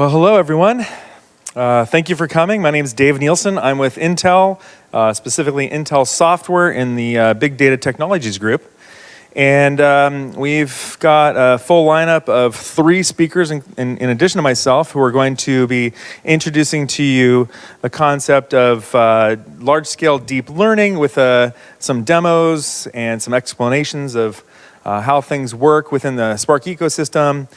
Well, hello, everyone. Thank you for coming. My name is Dave Nielsen. I'm with Intel, specifically Intel Software in the Big Data Technologies group. And we've got a full lineup of 3 speakers in addition to myself who are going to be introducing to you the concept of large-scale deep learning with some demos and some explanations of how things work within the Spark ecosystem.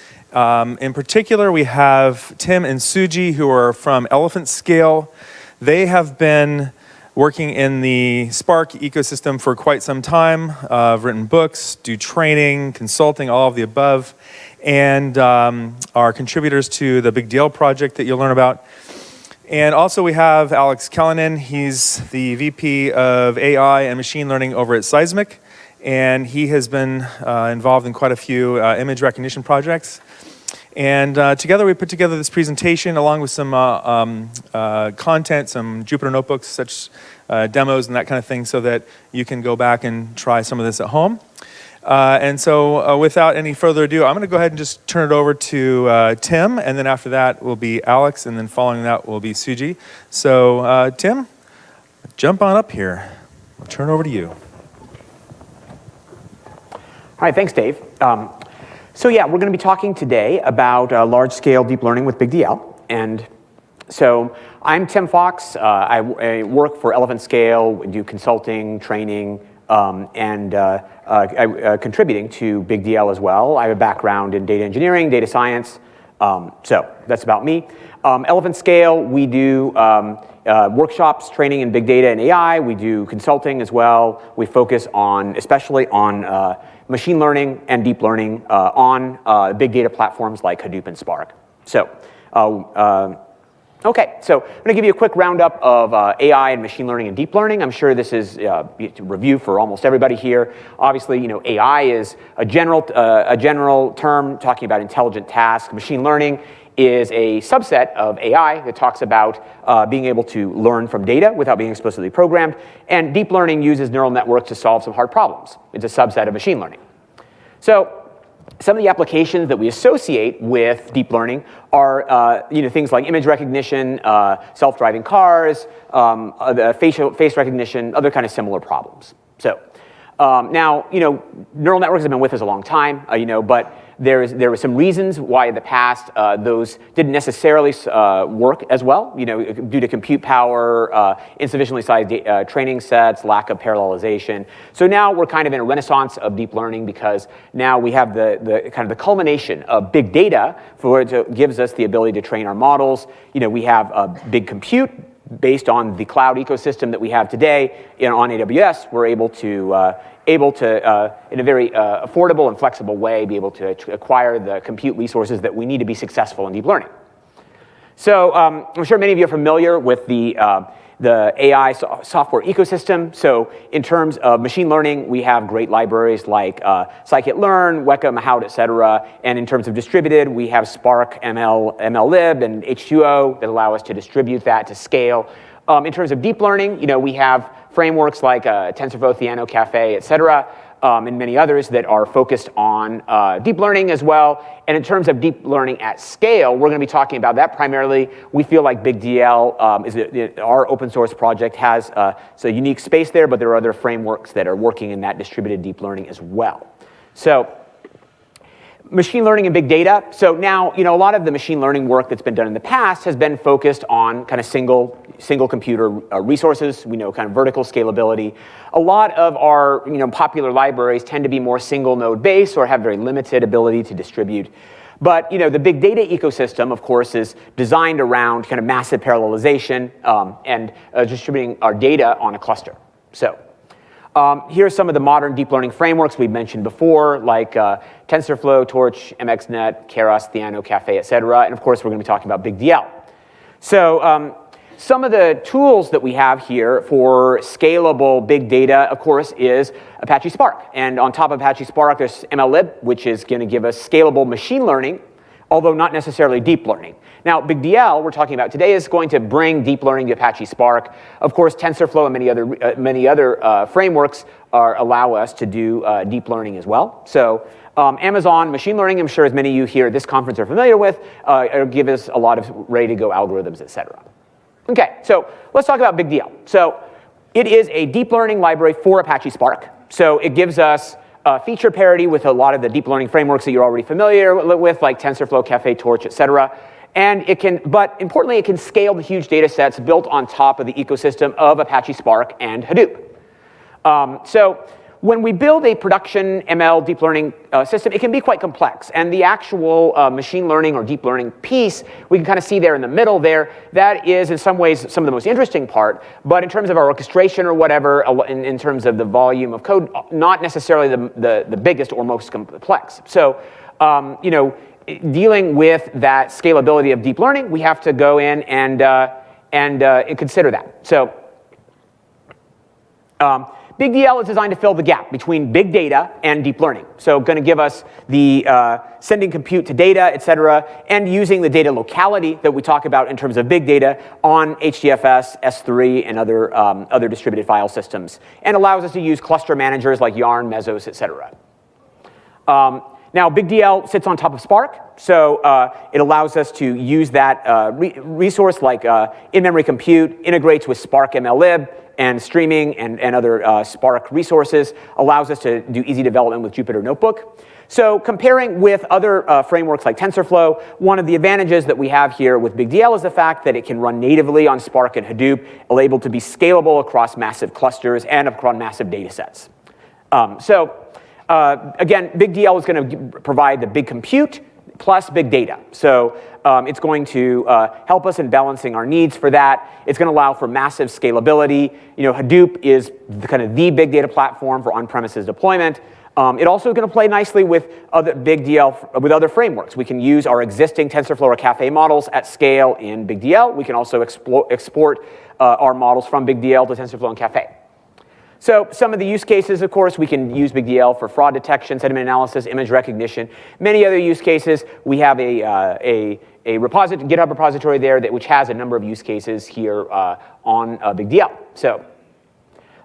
In particular, we have Tim and Sujee, who are from Elephant Scale. They have been working in the Spark ecosystem for quite some time. I've written books, do training, consulting, all of the above, and are contributors to the BigDL project that you'll learn about. And also we have Alex Callanan. He's the VP of AI and Machine Learning over at Seismic, and he has been involved in quite a few image recognition projects. And together we put together this presentation along with some content, some Jupyter notebooks, such demos and that kind of thing, so that you can go back and try some of this at home. And so without any further ado, I'm going to go ahead and just turn it over to Tim, and then after that will be Alex, and then following that will be Sujee. So Tim, jump on up here. I'll turn it over to you. All right, thanks, Dave. So yeah, we're going to be talking today about large-scale deep learning with BigDL. And so I'm Tim Fox. I work for Elephant Scale, do consulting, training, and contributing to BigDL as well. I have a background in data engineering, data science. So that's about me. Elephant Scale, we do workshops, training in big data and AI. We do consulting as well. We focus on, especially on machine learning and deep learning on big data platforms like Hadoop and Spark. So, okay, so I'm going to give you a quick roundup of AI and machine learning and deep learning. I'm sure this is a review for almost everybody here. Obviously, you know, AI is a general term talking about intelligent tasks. Machine learning is a subset of AI that talks about being able to learn from data without being explicitly programmed. And deep learning uses neural networks to solve some hard problems. It's a subset of machine learning. So some of the applications that we associate with deep learning are things like image recognition, self-driving cars, face recognition, other kind of similar problems. So now, neural networks have been with us a long time, but there were some reasons why in the past those didn't necessarily work as well, due to compute power, insufficiently sized training sets, lack of parallelization. So now we're kind of in a renaissance of deep learning because now we have the kind of the culmination of big data for it gives us the ability to train our models. We have big compute. Based on the cloud ecosystem that we have today on AWS, we're able to, in a very affordable and flexible way, be able to acquire the compute resources that we need to be successful in deep learning. So I'm sure many of you are familiar with the AI software ecosystem. So in terms of machine learning, we have great libraries like scikit-learn, Weka, Mahout, et cetera. And in terms of distributed, we have Spark, MLlib, and H2O that allow us to distribute that to scale. In terms of deep learning, we have frameworks like TensorFlow, Theano, Caffe, et cetera, and many others that are focused on deep learning as well. And in terms of deep learning at scale, we're going to be talking about that primarily. We feel like BigDL, our open source project, has a unique space there, but there are other frameworks that are working in that distributed deep learning as well. So machine learning and big data. So now, a lot of the machine learning work that's been done in the past has been focused on kind of single computer resources. We know kind of vertical scalability. A lot of our popular libraries tend to be more single node based or have very limited ability to distribute. But the big data ecosystem, of course, is designed around kind of massive parallelization and distributing our data on a cluster. So here are some of the modern deep learning frameworks we've mentioned before, like TensorFlow, Torch, MXNet, Keras, Theano, Caffe, et cetera. And of course, we're going to be talking about BigDL. So some of the tools that we have here for scalable big data, of course, is Apache Spark. And on top of Apache Spark, there's MLlib, which is going to give us scalable machine learning, although not necessarily deep learning. Now, BigDL, we're talking about today, is going to bring deep learning to Apache Spark. Of course, TensorFlow and many other frameworks allow us to do deep learning as well. So Amazon machine learning, I'm sure as many of you here at this conference are familiar with, it'll give us a lot of ready-to-go algorithms, et cetera. Okay, so let's talk about BigDL. So it is a deep learning library for Apache Spark. So it gives us feature parity with a lot of the deep learning frameworks that you're already familiar with, like TensorFlow, Caffe, Torch, et cetera. And it can, but importantly, it can scale the huge data sets built on top of the ecosystem of Apache Spark and Hadoop. So when we build a production ML deep learning system, it can be quite complex. And the actual machine learning or deep learning piece, we can kind of see there in the middle there, that is in some ways some of the most interesting part. But in terms of our orchestration or whatever, in terms of the volume of code, not necessarily the biggest or most complex. So, you know, dealing with that scalability of deep learning, we have to go in and consider that. So, BigDL is designed to fill the gap between big data and deep learning. So going to give us the sending compute to data, et cetera, and using the data locality that we talk about in terms of big data on HDFS, S3, and other distributed file systems, and allows us to use cluster managers like Yarn, Mesos, et cetera. Now, BigDL sits on top of Spark, so it allows us to use that resource like in-memory compute, integrates with Spark MLlib, and streaming and other Spark resources, allows us to do easy development with Jupyter Notebook. So comparing with other frameworks like TensorFlow, one of the advantages that we have here with BigDL is the fact that it can run natively on Spark and Hadoop, able to be scalable across massive clusters and across massive data sets. Again, BigDL is going to provide the big compute plus big data. So it's going to help us in balancing our needs for that. It's going to allow for massive scalability. You know, Hadoop is the big data platform for on-premises deployment. It also is going to play nicely with other BigDL, with other frameworks. We can use our existing TensorFlow or Caffe models at scale in BigDL. We can also export our models from BigDL to TensorFlow and Caffe. So some of the use cases, of course, we can use BigDL for fraud detection, sentiment analysis, image recognition. Many other use cases. We have a GitHub repository there which has a number of use cases here on BigDL. So,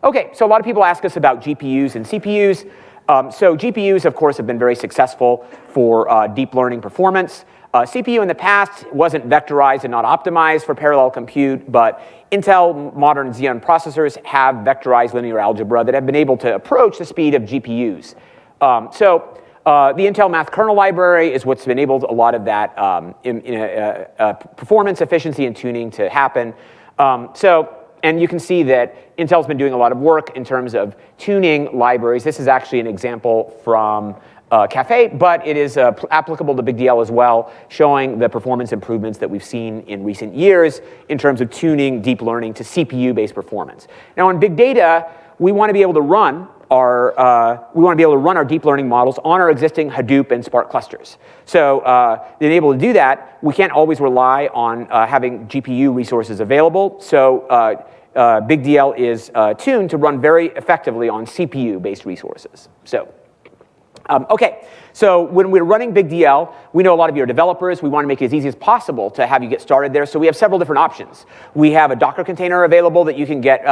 okay, so a lot of people ask us about GPUs and CPUs. So GPUs, of course, have been very successful for deep learning performance. CPU in the past wasn't vectorized and not optimized for parallel compute, but Intel modern Xeon processors have vectorized linear algebra that have been able to approach the speed of GPUs. The Intel Math Kernel Library is what's enabled a lot of that performance, efficiency, and tuning to happen. And you can see that Intel's been doing a lot of work in terms of tuning libraries. This is actually an example from Caffe, but it is applicable to BigDL as well, showing the performance improvements that we've seen in recent years in terms of tuning deep learning to CPU-based performance. Now, in big data, we want to be able to run our deep learning models on our existing Hadoop and Spark clusters. So, being able to do that, we can't always rely on having GPU resources available. So, BigDL is tuned to run very effectively on CPU-based resources. So. Okay, so when we're running BigDL, we know a lot of you are developers. We want to make it as easy as possible to have you get started there. So we have several different options. We have a Docker container available that you can get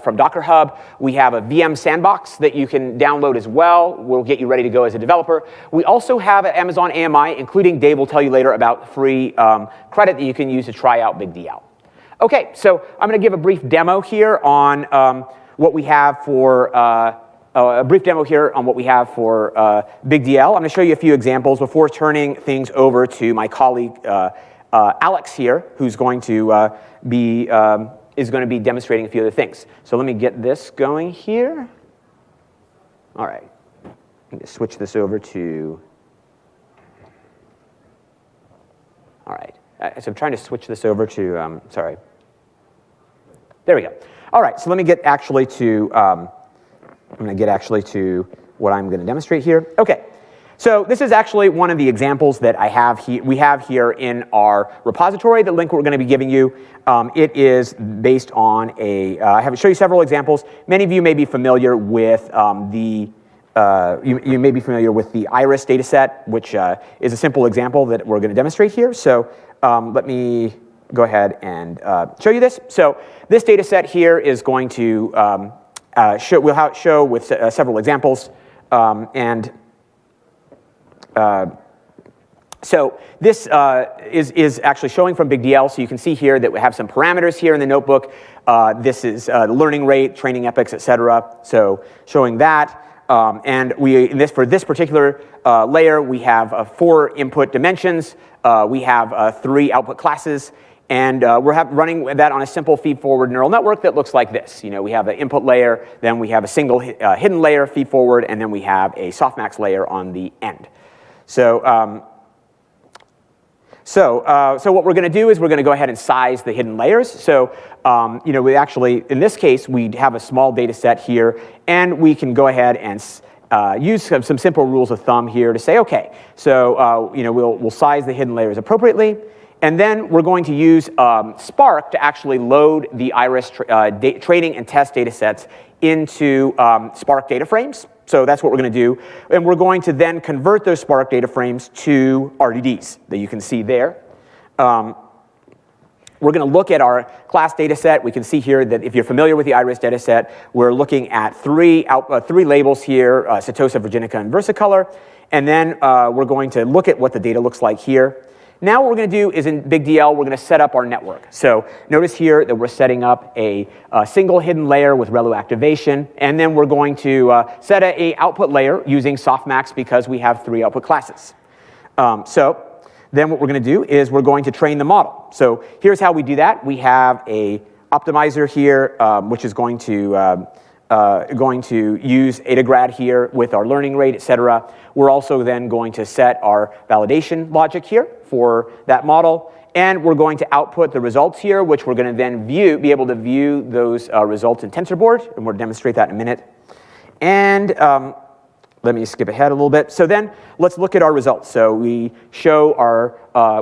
from Docker Hub. We have a VM sandbox that you can download as well. We'll get you ready to go as a developer. We also have an Amazon AMI, including Dave will tell you later about free credit that you can use to try out BigDL. Okay, so I'm going to give a brief demo here on what we have for BigDL. I'm going to show you a few examples before turning things over to my colleague Alex here, who's going to be demonstrating a few other things. So let me get this going here. All right, I'm going to switch this over to. All right, so I'm trying to switch this over to. Sorry. There we go. All right, so let me get actually to. I'm going to get actually to what I'm going to demonstrate here. Okay, so this is actually one of the examples that we have here in our repository, the link we're going to be giving you. It is based on I have to show you several examples. Many of you may be familiar with you may be familiar with the Iris dataset, which is a simple example that we're going to demonstrate here. So let me go ahead and show you this. So this dataset here is going to we'll show with several examples, and So this is actually showing from BigDL. So you can see here that we have some parameters here in the notebook. This is the learning rate, training epochs, et cetera. So showing that. And for this particular layer, we have 4 input dimensions. We have 3 output classes. And we're running that on a simple feed-forward neural network that looks like this. You know, we have an input layer, then we have a single hidden layer feed-forward, and then we have a softmax layer on the end. So what we're going to do is we're going to go ahead and size the hidden layers. So, you know, we actually, in this case, we have a small data set here, and we can go ahead and use some simple rules of thumb here to say, okay, so, you know, we'll size the hidden layers appropriately, and then we're going to use Spark to actually load the Iris training and test data sets into Spark data frames. So that's what we're going to do. And we're going to then convert those Spark data frames to RDDs that you can see there. We're going to look at our class data set. We can see here that if you're familiar with the Iris data set, we're looking at three labels here, Setosa, Virginica, and Versicolor. And then we're going to look at what the data looks like here. Now what we're going to do is in BigDL, we're going to set up our network. So notice here that we're setting up a single hidden layer with ReLU activation, and then we're going to set a output layer using softmax because we have 3 output classes. So then what we're going to do is we're going to train the model. So here's how we do that. We have a optimizer here, which is going to use AdaGrad here with our learning rate, et cetera. We're also then going to set our validation logic here for that model. And we're going to output the results here, which we're going to then be able to view those results in TensorBoard. And we'll demonstrate that in a minute. And let me skip ahead a little bit. So then let's look at our results. So we show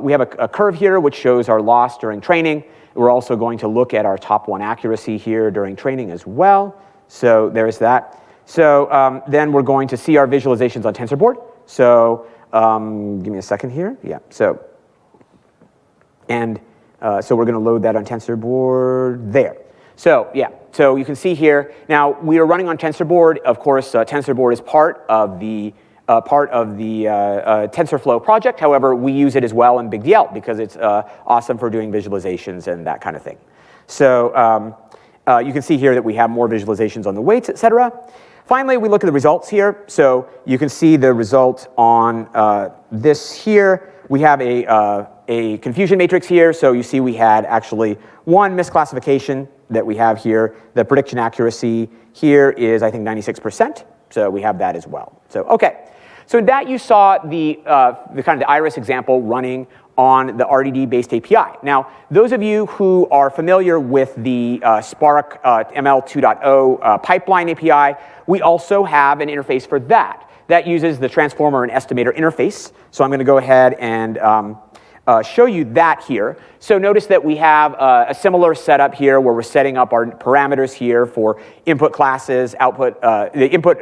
we have a curve here, which shows our loss during training. We're also going to look at our top 1 accuracy here during training as well. So there's that. So then we're going to see our visualizations on TensorBoard. So give me a second here. Yeah. So we're going to load that on TensorBoard there. So yeah. So you can see here. Now we are running on TensorBoard. Of course, TensorBoard is part of the TensorFlow project. However, we use it as well in BigDL because it's awesome for doing visualizations and that kind of thing. So you can see here that we have more visualizations on the weights, et cetera. Finally, we look at the results here. So you can see the result on this here. We have a confusion matrix here. So you see we had actually 1 misclassification that we have here. The prediction accuracy here is, I think, 96%. So we have that as well. So, OK. So in that you saw the kind of the Iris example running on the RDD-based API. Now, those of you who are familiar with the Spark ML 2.0 pipeline API, we also have an interface for that. That uses the transformer and estimator interface. So I'm going to go ahead and show you that here. So notice that we have a similar setup here where we're setting up our parameters here for input classes, output, the input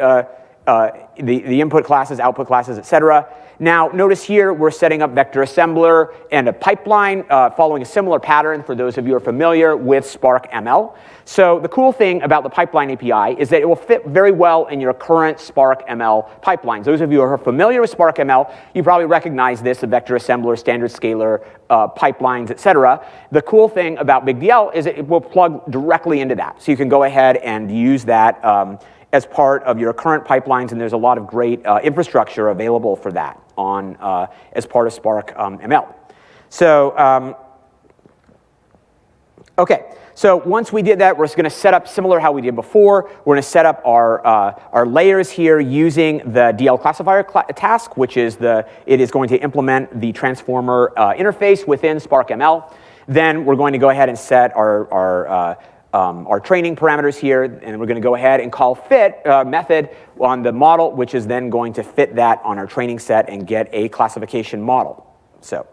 classes, output classes, et cetera. Now, notice here we're setting up vector assembler and a pipeline following a similar pattern for those of you who are familiar with Spark ML. So the cool thing about the pipeline API is that it will fit very well in your current Spark ML pipelines. Those of you who are familiar with Spark ML, you probably recognize this, a vector assembler, standard scalar, pipelines, et cetera. The cool thing about BigDL is that it will plug directly into that. So you can go ahead and use that as part of your current pipelines, and there's a lot of great infrastructure available for that on as part of Spark ML. So, OK. So once we did that, we're going to set up similar how we did before. We're going to set up our layers here using the DL classifier task, which is it is going to implement the transformer interface within Spark ML. Then we're going to go ahead and set our training parameters here, and we're going to go ahead and call fit method on the model, which is then going to fit that on our training set and get a classification model. So,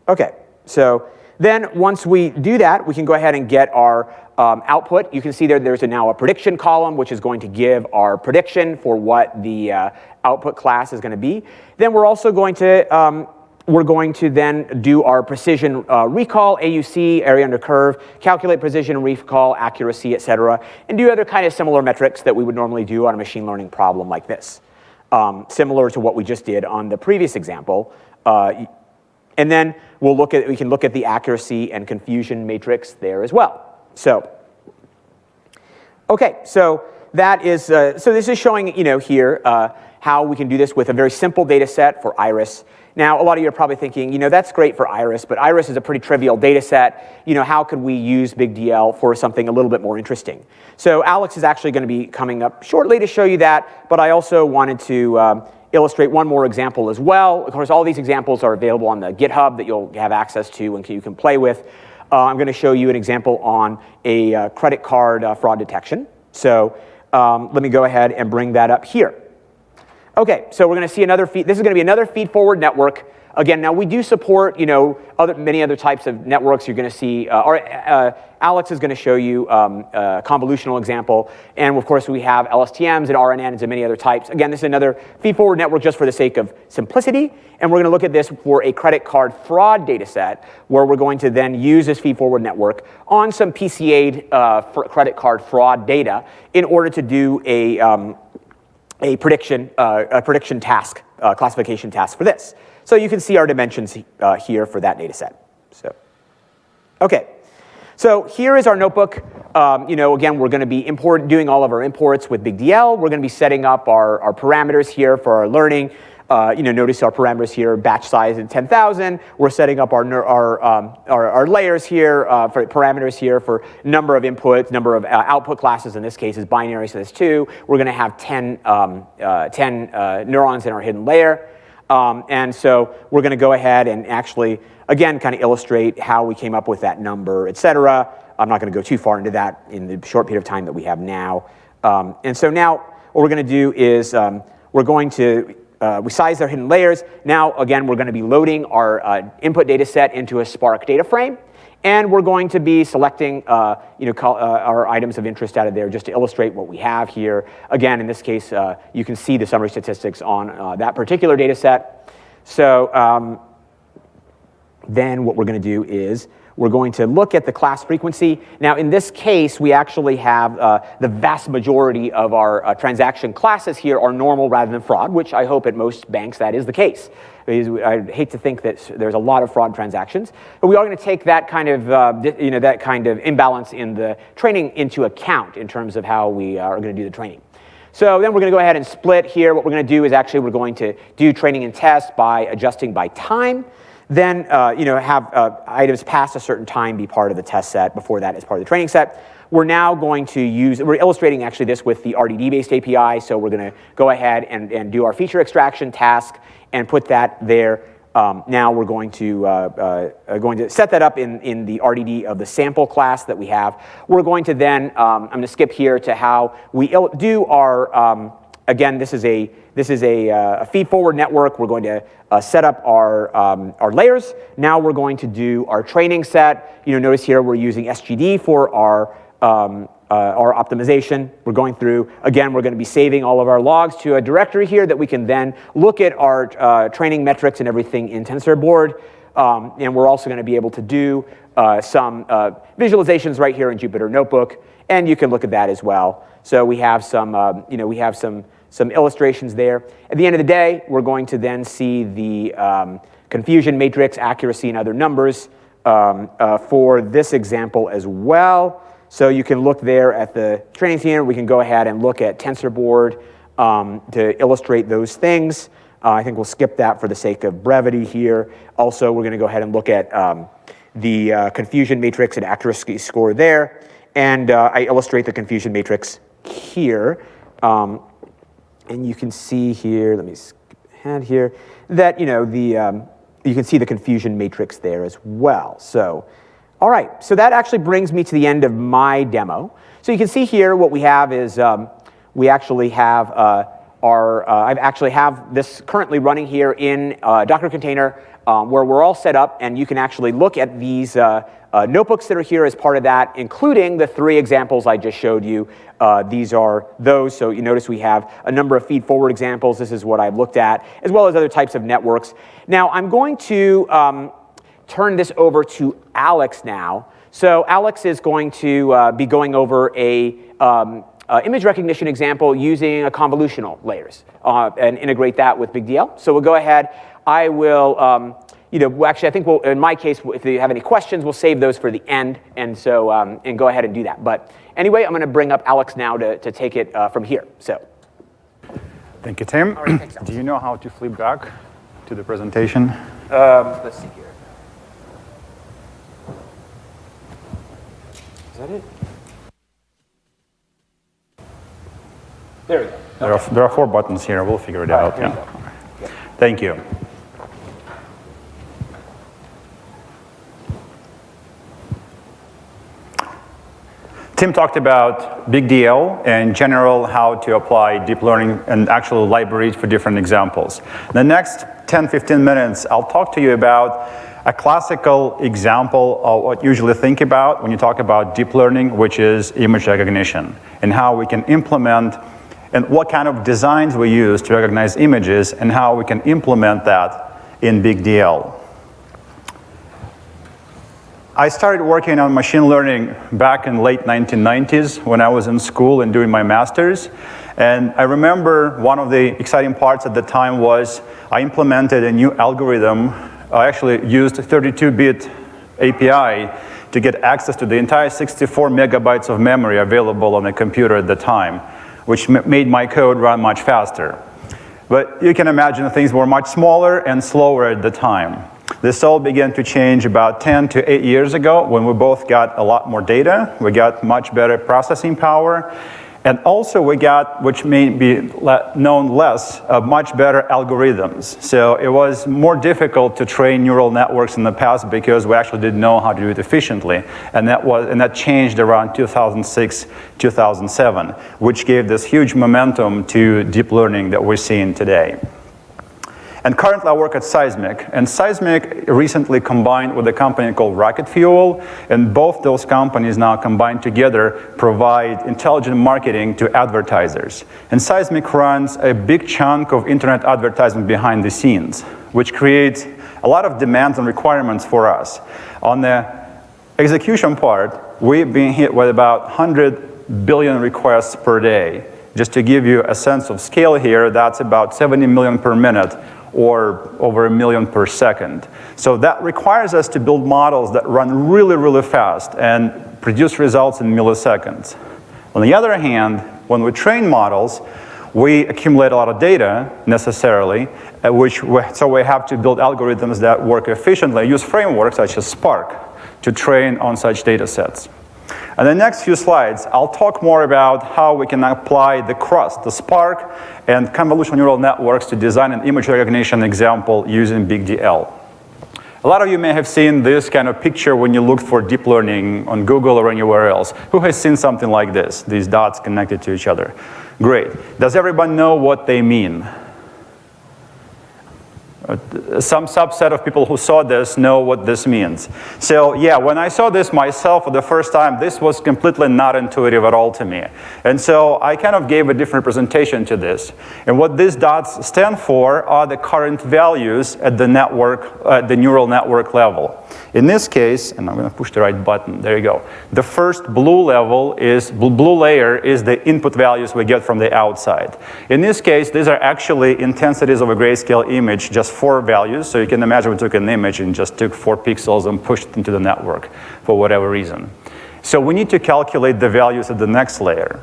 OK. So then once we do that, we can go ahead and get our output. You can see there's now a prediction column, which is going to give our prediction for what the output class is going to be. Then we're also going to then do our precision recall, AUC, area under curve, calculate precision recall, accuracy, et cetera, and do other kind of similar metrics that we would normally do on a machine learning problem like this. similar to what we just did on the previous example. And then we can look at the accuracy and confusion matrix there as well. So, okay, so that is, so this is showing, here how we can do this with a very simple data set for Iris. Now, a lot of you are probably thinking, that's great for Iris, but Iris is a pretty trivial data set. How could we use BigDL for something a little bit more interesting? So Alex is actually going to be coming up shortly to show you that, but I also wanted to illustrate one more example as well. Of course, all these examples are available on the GitHub that you'll have access to and you can play with. I'm going to show you an example on a credit card fraud detection. So let me go ahead and bring that up here. Okay, so we're going to see another feed. This is going to be another feed-forward network. Again, now we do support, many other types of networks. You're going to see, Alex is going to show you a convolutional example, and of course we have LSTMs and RNNs and many other types. Again, this is another feed-forward network just for the sake of simplicity, and we're going to look at this for a credit card fraud data set, where we're going to then use this feed-forward network on some PCA'd credit card fraud data in order to do a prediction task, classification task for this. So you can see our dimensions here for that data set. So, okay. So here is our notebook. Again, we're going to be doing all of our imports with BigDL. We're going to be setting up our parameters here for our learning. Notice our parameters here, batch size at 10,000. We're setting up our layers here, for parameters here for number of inputs, number of output classes. In this case is binary, so that's 2. We're going to have 10 neurons in our hidden layer. And so we're going to go ahead and actually, again, kind of illustrate how we came up with that number, et cetera. I'm not going to go too far into that in the short period of time that we have now. And so now what we're going to do is we're going to we size our hidden layers. Now, again, we're going to be loading our input data set into a Spark data frame. And we're going to be selecting our items of interest out of there just to illustrate what we have here. Again, in this case, you can see the summary statistics on that particular data set. So then what we're going to do is we're going to look at the class frequency. Now, in this case, we actually have the vast majority of our transaction classes here are normal rather than fraud, which I hope at most banks that is the case. I hate to think that there's a lot of fraud transactions, but we are going to take that kind of that kind of imbalance in the training into account in terms of how we are going to do the training. So then we're going to go ahead and split here. What we're going to do is actually we're going to do training and test by adjusting by time. Then have items past a certain time be part of the test set. Before that is part of the training set. We're now going to we're illustrating actually this with the RDD-based API. So we're going to go ahead and do our feature extraction task and put that there. Now we're going to set that up in the RDD of the sample class that we have. We're going to then, I'm going to skip here to how we do our, again, this is a feed-forward network. We're going to set up our layers. Now we're going to do our training set. Notice here we're using SGD for our optimization. We're going through, again, we're going to be saving all of our logs to a directory here that we can then look at our training metrics and everything in TensorBoard. And we're also going to be able to do some visualizations right here in Jupyter Notebook, and you can look at that as well. So we have some, some illustrations there. At the end of the day, we're going to then see the confusion matrix, accuracy, and other numbers for this example as well. So you can look there at the training theater. We can go ahead and look at TensorBoard to illustrate those things. I think we'll skip that for the sake of brevity here. Also, we're going to go ahead and look at the confusion matrix and accuracy score there. And I illustrate the confusion matrix here. And you can see here, let me skip ahead here, that you can see the confusion matrix there as well. So, all right, so that actually brings me to the end of my demo. So you can see here what we have is we actually have I actually have this currently running here in Docker container where we're all set up, and you can actually look at these notebooks that are here as part of that, including the 3 examples I just showed you. These are those. So you notice we have a number of feed-forward examples. This is what I've looked at, as well as other types of networks. Now, I'm going to turn this over to Alex now. So Alex is going to be going over a image recognition example using a convolutional layers and integrate that with BigDL. So we'll go ahead. I will, actually, I think we'll, in my case, if you have any questions, we'll save those for the end, and so and go ahead and do that. But anyway, I'm going to bring up Alex now to take it from here. So. Thank you, Tim. Right, thanks, do you know how to flip back to the presentation? Let's see here. Is that it? There we go. There are 4 buttons here. We'll figure it out. Right, Yeah. Thank you. Tim talked about BigDL and in general how to apply deep learning and actual libraries for different examples. The next 10-15 minutes, I'll talk to you about a classical example of what you usually think about when you talk about deep learning, which is image recognition, and how we can implement and what kind of designs we use to recognize images and how we can implement that in BigDL. I started working on machine learning back in late 1990s when I was in school and doing my master's. And I remember one of the exciting parts at the time was I implemented a new algorithm. I actually used 32-bit API to get access to the entire 64 megabytes of memory available on a computer at the time, which made my code run much faster. But you can imagine things were much smaller and slower at the time. This all began to change about 10 to 8 years ago when we both got a lot more data. We got much better processing power. And also we got, which may be known less, much better algorithms. So it was more difficult to train neural networks in the past because we actually didn't know how to do it efficiently. And that changed around 2006, 2007, which gave this huge momentum to deep learning that we're seeing today. And currently I work at Seismic, and Seismic recently combined with a company called Rocket Fuel, and both those companies now combined together provide intelligent marketing to advertisers. And Seismic runs a big chunk of internet advertising behind the scenes, which creates a lot of demands and requirements for us. On the execution part, we've been hit with about 100 billion requests per day. Just to give you a sense of scale here, that's about 70 million per minute, or over 1 million per second. So that requires us to build models that run really, really fast and produce results in milliseconds. On the other hand, when we train models, we accumulate a lot of data necessarily, so we have to build algorithms that work efficiently, use frameworks such as Spark to train on such data sets. In the next few slides, I'll talk more about how we can apply the crust, the Spark, and convolutional neural networks to design an image recognition example using BigDL. A lot of you may have seen this kind of picture when you look for deep learning on Google or anywhere else. Who has seen something like this, these dots connected to each other? Great. Does everyone know what they mean? Some subset of people who saw this know what this means. So yeah, when I saw this myself for the first time, this was completely not intuitive at all to me. And so I kind of gave a different presentation to this. And what these dots stand for are the current values at the network, the neural network level. In this case, and I'm going to push the right button, there you go. The first blue layer is the input values we get from the outside. In this case, these are actually intensities of a grayscale image, just 4 values. So you can imagine we took an image and just took 4 pixels and pushed it into the network for whatever reason. So we need to calculate the values at the next layer.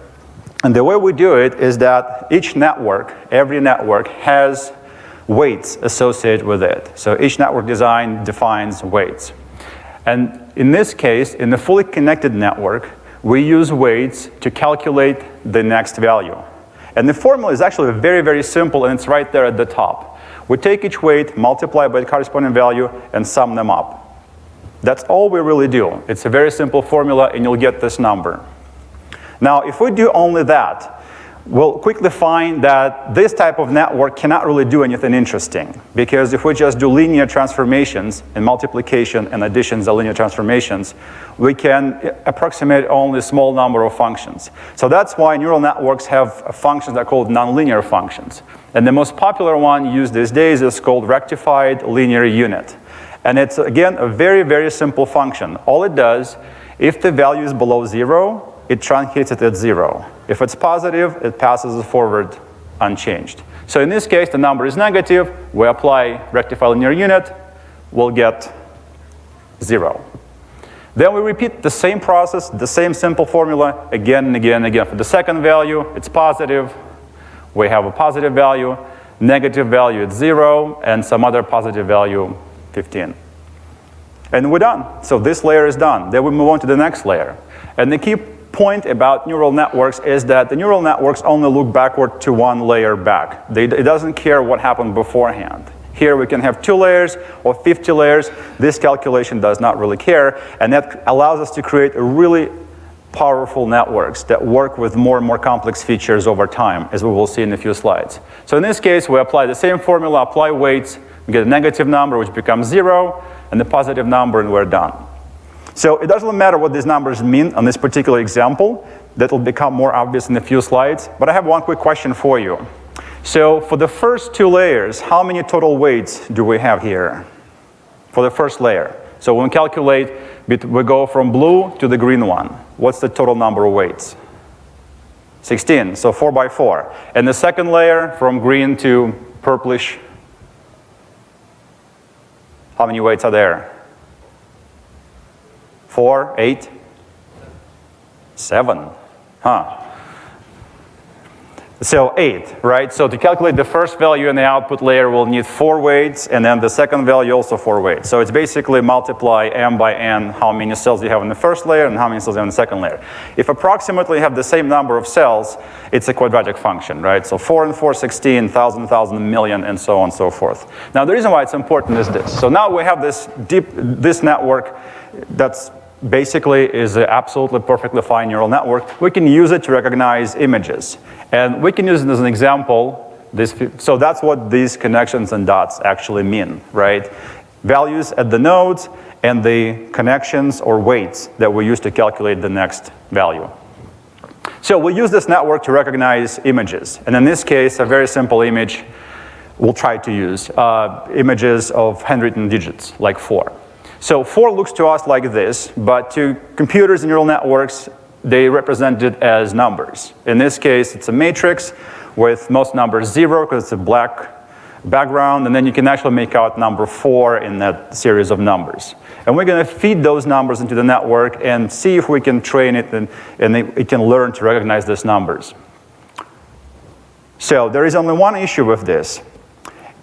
And the way we do it is that each network, every network, has weights associated with it. So each network design defines weights. And in this case, in the fully connected network, we use weights to calculate the next value. And the formula is actually very, very simple, and it's right there at the top. We take each weight, multiply by the corresponding value, and sum them up. That's all we really do. It's a very simple formula, and you'll get this number. Now, if we do only that, we'll quickly find that this type of network cannot really do anything interesting, because if we just do linear transformations and multiplication and additions of linear transformations, we can approximate only a small number of functions. So that's why neural networks have functions that are called nonlinear functions. And the most popular one used these days is called rectified linear unit. And it's, again, a very, very simple function. All it does, if the value is below 0, it truncates it at 0. If it's positive, it passes it forward unchanged. So in this case, the number is negative. We apply rectifier linear unit, we'll get 0. Then we repeat the same process, the same simple formula again and again and again. For the second value, it's positive. We have a positive value, negative value at 0, and some other positive value, 15. And we're done. So this layer is done. Then we move on to the next layer. And the key point about neural networks is that the neural networks only look backward to one layer back. It doesn't care what happened beforehand. Here we can have 2 layers or 50 layers. This calculation does not really care, and that allows us to create a really powerful networks that work with more and more complex features over time, as we will see in a few slides. So in this case, we apply the same formula, apply weights, we get a negative number, which becomes 0, and a positive number, and we're done. So it doesn't matter what these numbers mean on this particular example. That will become more obvious in a few slides. But I have one quick question for you. So for the first 2 layers, how many total weights do we have here for the first layer? So when we calculate, we go from blue to the green one. What's the total number of weights? 16, so 4 by 4. And the second layer, from green to purplish, how many weights are there? 4, 8, 7, huh? So 8, right? So to calculate the first value in the output layer, we'll need 4 weights, and then the second value also 4 weights. So it's basically multiply m by n, how many cells you have in the first layer and how many cells you have in the second layer. If approximately have the same number of cells, it's a quadratic function, right? So 4 and 4, 16, 1,000, million, and so on and so forth. Now the reason why it's important is this. So now we have this network that's basically is an absolutely perfectly fine neural network. We can use it to recognize images. And we can use it as an example. So that's what these connections and dots actually mean, right? Values at the nodes and the connections or weights that we use to calculate the next value. So we'll use this network to recognize images. And in this case, a very simple image, we'll try to use images of handwritten digits, like 4. So 4 looks to us like this, but to computers and neural networks, they represent it as numbers. In this case, it's a matrix with most numbers 0 because it's a black background, and then you can actually make out number 4 in that series of numbers. And we're going to feed those numbers into the network and see if we can train it and it can learn to recognize these numbers. So there is only one issue with this.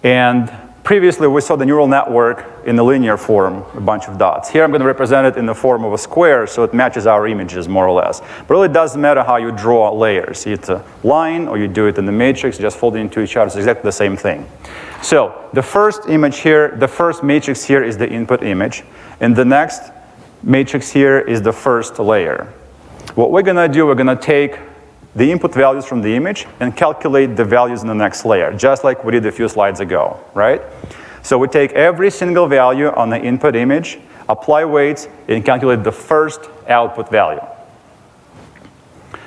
And previously, we saw the neural network in the linear form, a bunch of dots. Here, I'm going to represent it in the form of a square, so it matches our images, more or less. But really, it doesn't matter how you draw layers. It's a line, or you do it in the matrix, just fold it into each other. It's exactly the same thing. So the first image here, the first matrix here is the input image. And the next matrix here is the first layer. What we're going to do, we're going to take the input values from the image and calculate the values in the next layer, just like we did a few slides ago, right? So we take every single value on the input image, apply weights, and calculate the first output value.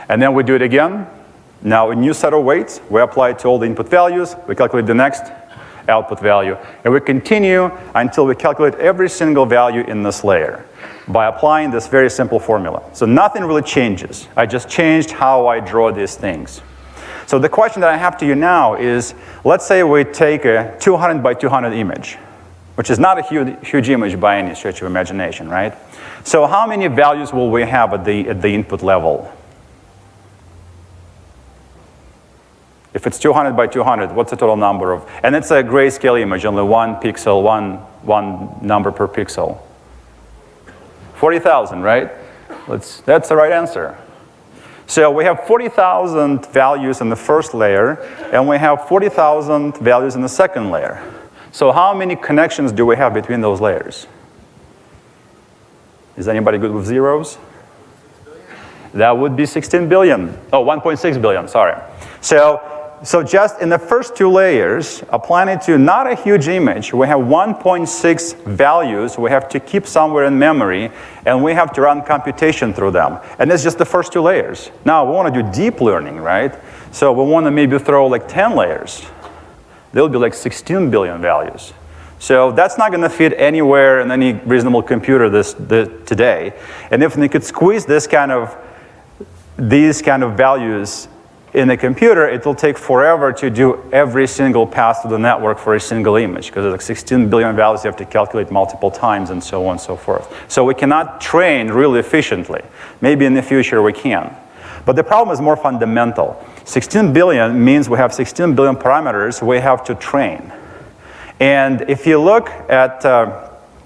And then we do it again. Now a new set of weights, we apply it to all the input values, we calculate the next output value, and we continue until we calculate every single value in this layer by applying this very simple formula. So nothing really changes. I just changed how I draw these things. So the question that I have to you now is, let's say we take a 200 by 200 image, which is not a huge image by any stretch of imagination, right? So how many values will we have at the input level? If it's 200 by 200, what's the total number of? And it's a grayscale image, only 1 pixel, one number per pixel. 40,000, right? That's the right answer. So we have 40,000 values in the first layer, and we have 40,000 values in the second layer. So how many connections do we have between those layers? Is anybody good with zeros? That would be 16 billion. Oh, 1.6 billion, sorry. So just in the first 2 layers, applying it to not a huge image, we have 1.6 values we have to keep somewhere in memory, and we have to run computation through them. And it's just the first 2 layers. Now, we want to do deep learning, right? So we want to maybe throw like 10 layers. There'll be like 16 billion values. So that's not going to fit anywhere in any reasonable computer today. And if we could squeeze this kind of these kind of values in a computer, it will take forever to do every single pass to the network for a single image, because there's like 16 billion values you have to calculate multiple times and so on and so forth. So we cannot train really efficiently. Maybe in the future we can. But the problem is more fundamental. 16 billion means we have 16 billion parameters we have to train. And if you look at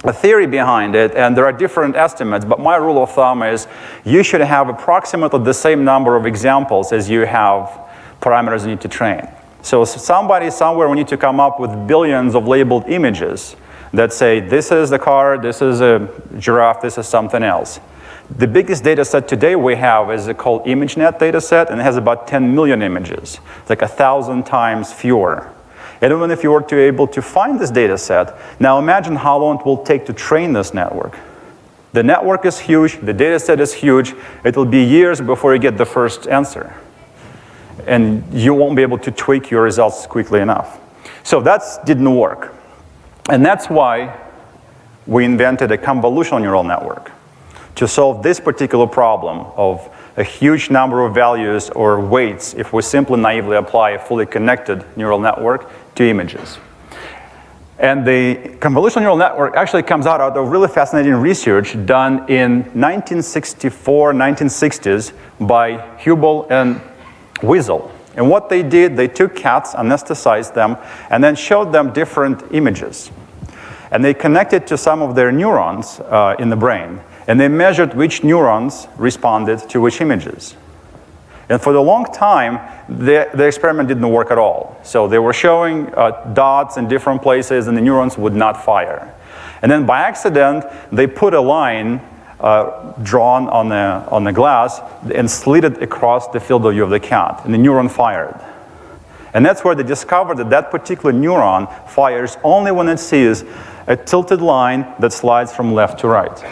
a theory behind it, and there are different estimates, but my rule of thumb is you should have approximately the same number of examples as you have parameters you need to train. So somebody somewhere will need to come up with billions of labeled images that say this is the car, this is a giraffe, this is something else. The biggest data set today we have is called ImageNet data set, and it has about 10 million images. It's like 1,000 times fewer. And even if you were to be able to find this data set, now imagine how long it will take to train this network. The network is huge, the data set is huge, it will be years before you get the first answer. And you won't be able to tweak your results quickly enough. So that didn't work. And that's why we invented a convolutional neural network to solve this particular problem of a huge number of values or weights if we simply naively apply a fully connected neural network to images. And the convolutional neural network actually comes out of really fascinating research done in 1964, 1960s by HUBEL and WIESEL. And what they did, they took cats, anesthetized them, and then showed them different images. And they connected to some of their neurons in the brain. And they measured which neurons responded to which images. And for a long time, the experiment didn't work at all. So they were showing dots in different places, and the neurons would not fire. And then by accident, they put a line drawn on the glass and slid it across the field of view of the cat, and the neuron fired. And that's where they discovered that that particular neuron fires only when it sees a tilted line that slides from left to right.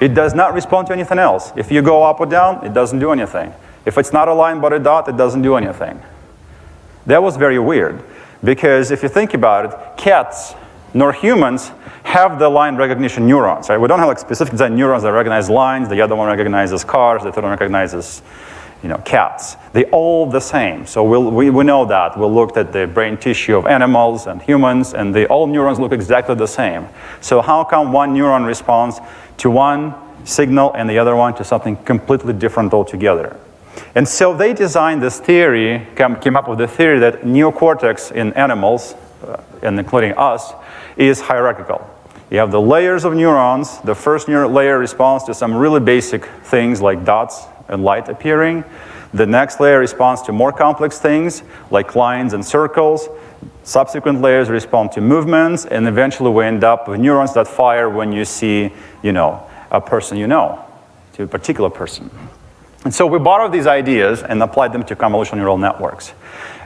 It does not respond to anything else. If you go up or down, it doesn't do anything. If it's not a line but a dot, it doesn't do anything. That was very weird, because if you think about it, cats nor humans have the line recognition neurons, right? We don't have like specific design neurons that recognize lines, the other one recognizes cars, the third one recognizes, cats. They're all the same. So we know that. We looked at the brain tissue of animals and humans, and all neurons look exactly the same. So how come one neuron responds to one signal and the other one to something completely different altogether? And so they designed this theory, came up with the theory that neocortex in animals, and including us, is hierarchical. You have the layers of neurons. The first layer responds to some really basic things like dots and light appearing. The next layer responds to more complex things like lines and circles. Subsequent layers respond to movements, and eventually we end up with neurons that fire when you see, a person to a particular person. And so we borrowed these ideas and applied them to convolutional neural networks.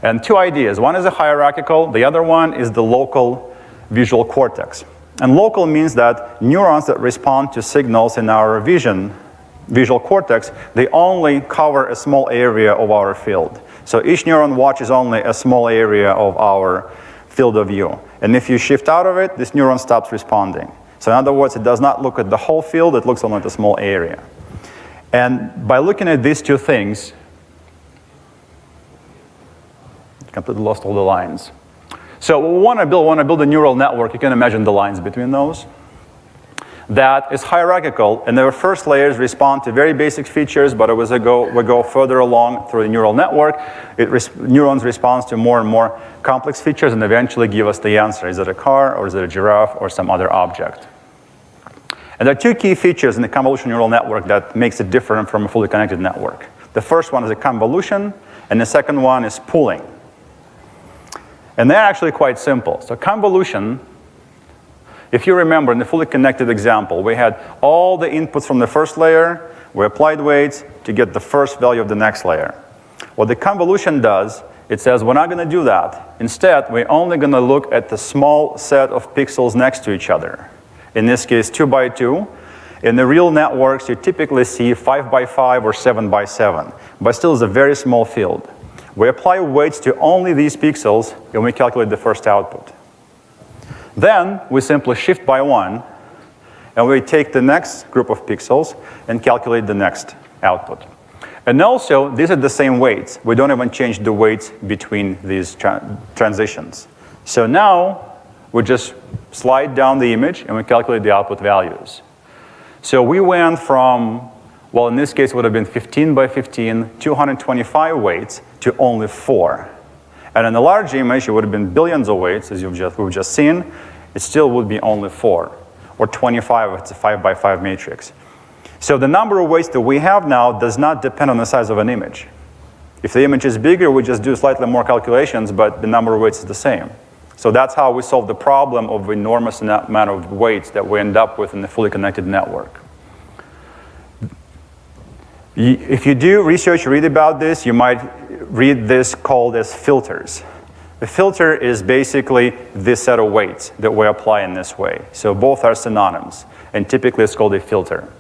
And two ideas. One is a hierarchical, the other one is the local visual cortex. And local means that neurons that respond to signals in our visual cortex, they only cover a small area of our field. So each neuron watches only a small area of our field of view. And if you shift out of it, this neuron stops responding. So in other words, it does not look at the whole field, it looks only at a small area. And by looking at these two things, completely lost all the lines. So we want to build a neural network. You can imagine the lines between those. That is hierarchical, and their first layers respond to very basic features, but as we go further along through the neural network, neurons respond to more and more complex features and eventually give us the answer. Is it a car, or is it a giraffe, or some other object? And there are two key features in the convolutional neural network that makes it different from a fully connected network. The first one is a convolution, and the second one is pooling. And they're actually quite simple. So convolution, if you remember in the fully connected example, we had all the inputs from the first layer, we applied weights to get the first value of the next layer. What the convolution does, it says we're not going to do that. Instead, we're only going to look at the small set of pixels next to each other. In this case, 2 by 2. In the real networks, you typically see 5 by 5 or 7 by 7, but still it's a very small field. We apply weights to only these pixels, and we calculate the first output. Then we simply shift by 1, and we take the next group of pixels and calculate the next output. And also, these are the same weights. We don't even change the weights between these transitions. So now, we just slide down the image and we calculate the output values. So we went from, well, in this case, it would have been 15 by 15, 225 weights to only 4. And in a large image, it would have been billions of weights, as we've just seen. It still would be only 4, or 25 if it's a 5 by 5 matrix. So the number of weights that we have now does not depend on the size of an image. If the image is bigger, we just do slightly more calculations, but the number of weights is the same. So that's how we solve the problem of enormous amount of weights that we end up with in the fully connected network. If you do research, read about this, you might read this called as filters. The filter is basically this set of weights that we apply in this way. So both are synonyms, and typically it's called a filter.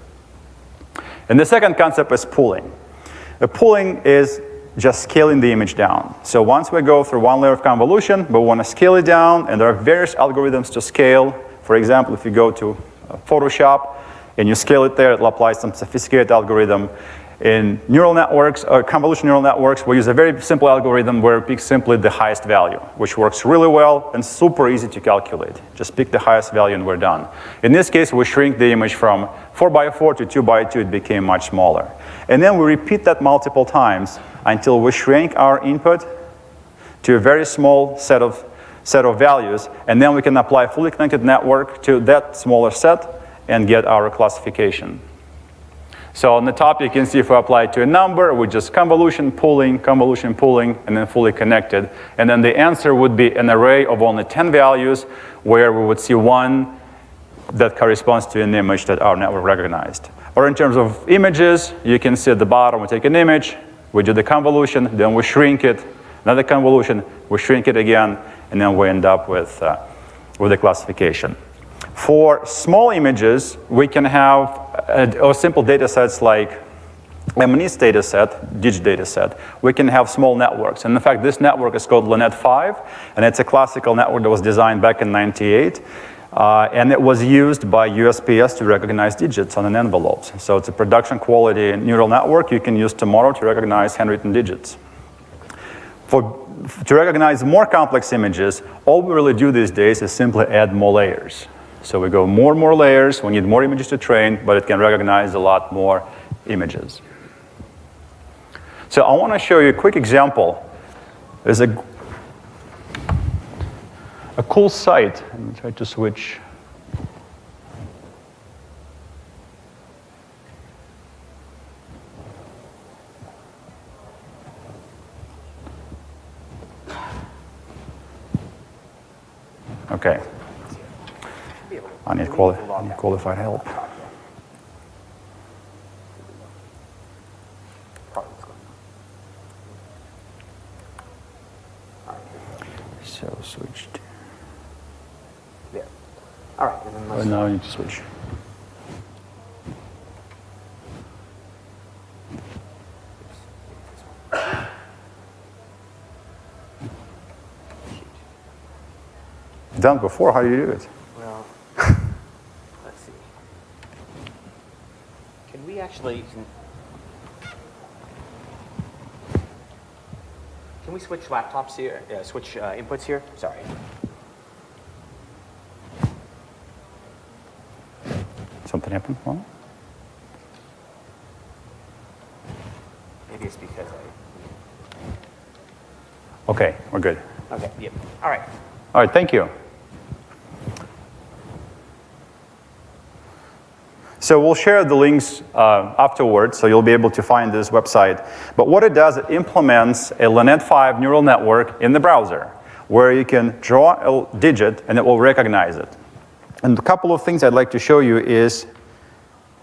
And the second concept is pooling. The pooling is just scaling the image down. So once we go through one layer of convolution, we want to scale it down, and there are various algorithms to scale. For example, if you go to Photoshop and you scale it there, it'll apply some sophisticated algorithm. In neural networks, or convolutional neural networks, we use a very simple algorithm where we pick simply the highest value, which works really well and super easy to calculate. Just pick the highest value and we're done. In this case, we shrink the image from 4 by 4 to 2 by 2. It became much smaller. And then we repeat that multiple times until we shrink our input to a very small set of values. And then we can apply a fully connected network to that smaller set and get our classification. So on the top, you can see if we apply it to a number, we just convolution pooling, and then fully connected. And then the answer would be an array of only 10 values, where we would see one that corresponds to an image that our network recognized. Or in terms of images, you can see at the bottom, we take an image, we do the convolution, then we shrink it, another convolution, we shrink it again, and then we end up with the classification. For small images, we can have or simple data sets like MNIST dataset, DIGIT dataset. We can have small networks. And in fact, this network is called LaNet5, and it's a classical network that was designed back in '98. And it was used by USPS to recognize digits on an envelope. So it's a production quality neural network you can use tomorrow to recognize handwritten digits. To recognize more complex images, all we really do these days is simply add more layers. So we go more and more layers, we need more images to train, but it can recognize a lot more images. So I want to show you a quick example. There's a cool site. Let me try to switch. Okay. I need qualified help. So switch to. Yeah. All right. And then let's now I need to switch. Done before? How do you do it? Well, let's see. Can we actually? Can we switch laptops here? Switch inputs here? Sorry. Something happened? Well, Maybe it's because okay, we're good. Okay. Yep. All right. All right, thank you. So we'll share the links afterwards, so you'll be able to find this website. But what it does, it implements a LaNet5 neural network in the browser, where you can draw a digit and it will recognize it. And a couple of things I'd like to show you is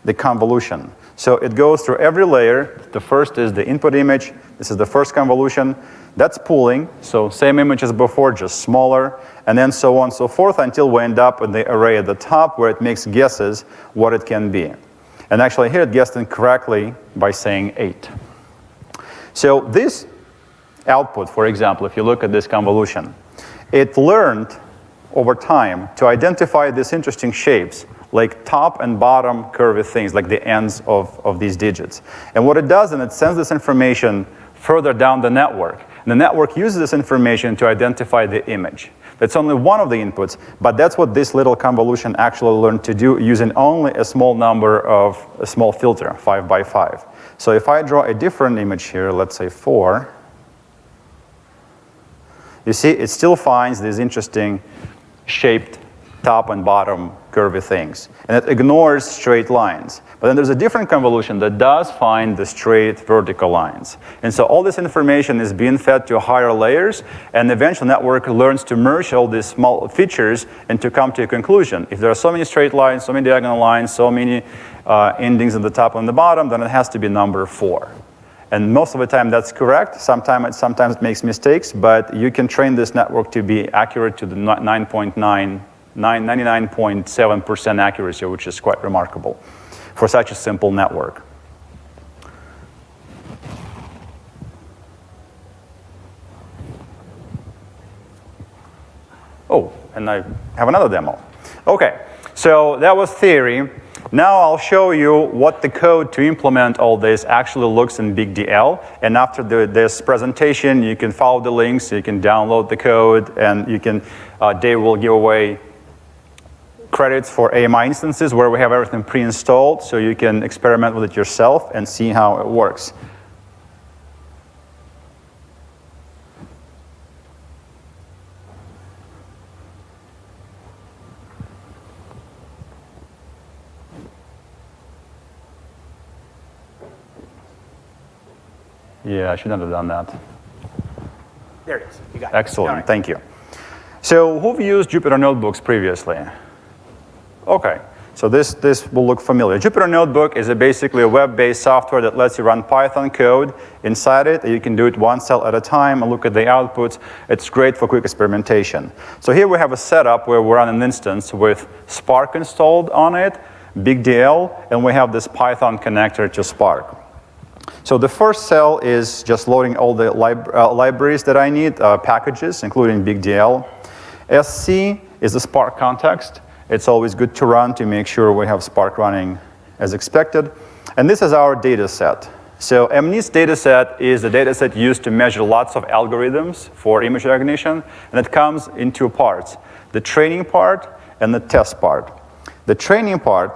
the convolution. So it goes through every layer. The first is the input image. This is the first convolution. That's pooling, so same image as before, just smaller, and then so on and so forth until we end up in the array at the top where it makes guesses what it can be. And actually here it guessed incorrectly by saying 8. So this output, for example, if you look at this convolution, it learned over time to identify these interesting shapes, like top and bottom curvy things, like the ends of these digits. And what it does, and it sends this information further down the network. And the network uses this information to identify the image. That's only one of the inputs, but that's what this little convolution actually learned to do using only a small number of a small filter, 5 by 5. So if I draw a different image here, let's say 4, you see it still finds these interesting shaped top and bottom curvy things. And it ignores straight lines. But then there's a different convolution that does find the straight vertical lines. And so all this information is being fed to higher layers, and the eventual network learns to merge all these small features and to come to a conclusion. If there are so many straight lines, so many diagonal lines, so many endings at the top and the bottom, then it has to be number 4. And most of the time that's correct. Sometimes it makes mistakes, but you can train this network to be accurate to the 99.7% accuracy, which is quite remarkable for such a simple network. Oh, and I have another demo. Okay, so that was theory. Now I'll show you what the code to implement all this actually looks in BigDL. And after this presentation, you can follow the links, you can download the code, and you can, Dave will give away credits for AMI instances where we have everything pre-installed, so you can experiment with it yourself and see how it works. Yeah, I shouldn't have done that. There it is. You got it. Excellent. All right. Thank you. So who've used Jupyter Notebooks previously? Okay, so this will look familiar. Jupyter Notebook is basically a web-based software that lets you run Python code inside it. You can do it one cell at a time and look at the outputs. It's great for quick experimentation. So here we have a setup where we run an instance with Spark installed on it, BigDL, and we have this Python connector to Spark. So the first cell is just loading all the libraries that I need, packages, including BigDL. SC is the Spark context. It's always good to run to make sure we have Spark running as expected. And this is our data set. So MNIST data set is a data set used to measure lots of algorithms for image recognition, and it comes in two parts, the training part and the test part. The training part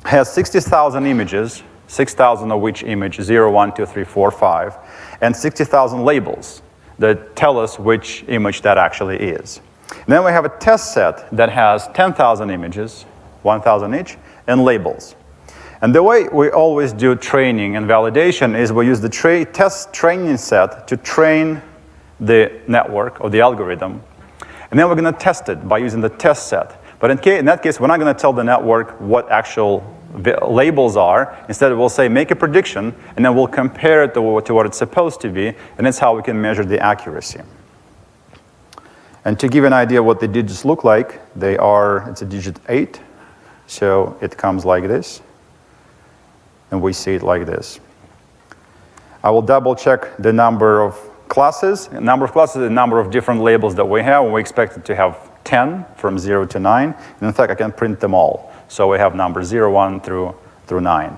has 60,000 images, 6,000 of which image 0, 1, 2, 3, 4, 5, and 60,000 labels that tell us which image that actually is. And then we have a test set that has 10,000 images, 1,000 each, and labels. And the way we always do training and validation is we use the test training set to train the network or the algorithm. And then we're going to test it by using the test set. But in that case, we're not going to tell the network what actual labels are. Instead, we'll say, make a prediction, and then we'll compare it to what it's supposed to be, and that's how we can measure the accuracy. And to give an idea what the digits look like, it's a digit 8, so it comes like this, and we see it like this. I will double check the number of classes. The number of classes is the number of different labels that we have, and we expect it to have 10 from 0 to 9. And in fact, I can print them all. So we have numbers 0, 1 through 9.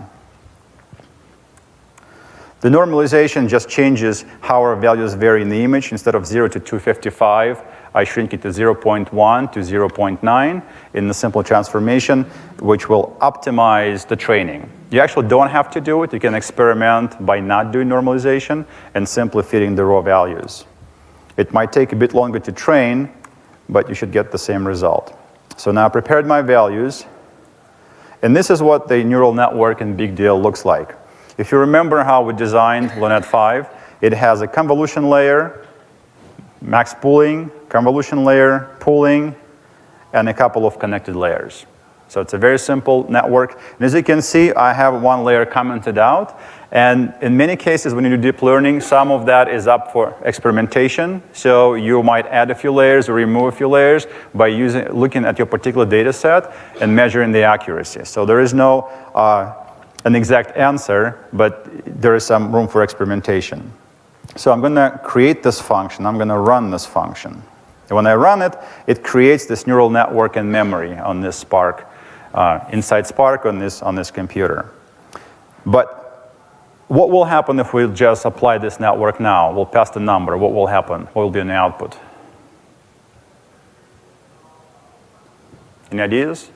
The normalization just changes how our values vary in the image. Instead of 0 to 255, I shrink it to 0.1 to 0.9 in the simple transformation, which will optimize the training. You actually don't have to do it. You can experiment by not doing normalization and simply feeding the raw values. It might take a bit longer to train, but you should get the same result. So now I prepared my values. And this is what the neural network in BigDL looks like. If you remember how we designed LeNet 5, it has a convolution layer, max pooling, convolution layer, pooling, and a couple of connected layers. So it's a very simple network. And as you can see, I have one layer commented out. And in many cases, when you do deep learning, some of that is up for experimentation. So you might add a few layers or remove a few layers by looking at your particular data set and measuring the accuracy. So there is no an exact answer, but there is some room for experimentation. So I'm going to create this function. I'm going to run this function. And when I run it, it creates this neural network in memory on this Spark, inside Spark on this computer. But what will happen if we just apply this network now? We'll pass the number. What will happen? What will be in the output? Any ideas?